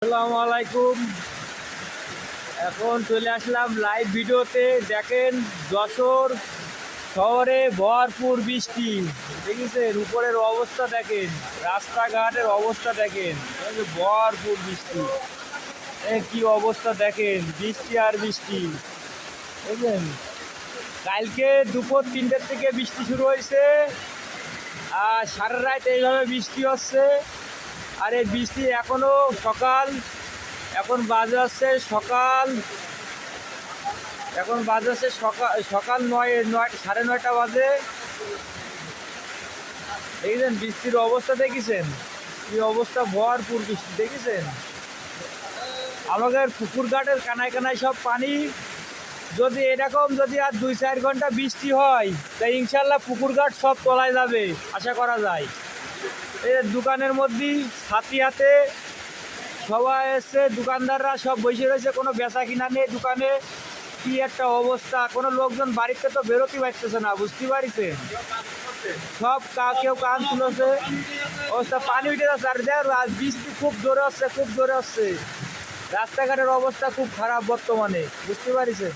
আসসালামু আলাইকুম। এখন চলে আসলাম লাইভ ভিডিওতে। দেখেন যশোর শহরে ভরপুর বৃষ্টি। দেখেছেন উপরের অবস্থা, দেখেন রাস্তাঘাটের অবস্থা, দেখেন এই যে ভরপুর বৃষ্টি। কি অবস্থা দেখেন, বৃষ্টি আর বৃষ্টি। বুঝলেন, কালকে দুপুর 3টের থেকে বৃষ্টি শুরু হয়েছে আর সারা রাত এইভাবে বৃষ্টি হচ্ছে। আর এই বৃষ্টি এখনো সকাল, এখন বাজে হচ্ছে সকাল, সকাল 9:30 বাজে। দেখেছেন বৃষ্টির অবস্থা, দেখেছেন কি অবস্থা, ভরপুর বৃষ্টি। দেখেছেন আমাদের পুকুর ঘাটের কানায় কানায় সব পানি। যদি এরকম যদি আর 2-4 ঘন্টা বৃষ্টি হয় তাই ইনশাল্লাহ পুকুর ঘাট সব তলায় যাবে, আশা করা যায়। এই দোকানের মধ্যেই ছাতি হাতে সবাই এসছে, দোকানদাররা সব বসে রয়েছে, কোনো বেচা কিনা নেই দোকানে। কি একটা অবস্থা, কোনো লোকজন বাড়িতে তো বেরোতে পারতেছে না, বুঝতে পারিছে। সব কেউ কান তুলেছে, অবস্থা পানি উঠে যাচ্ছে। আর বৃষ্টি খুব জোরে হচ্ছে, খুব জোরে হচ্ছে। রাস্তাঘাটের অবস্থা খুব খারাপ বর্তমানে, বুঝতে পারিছে।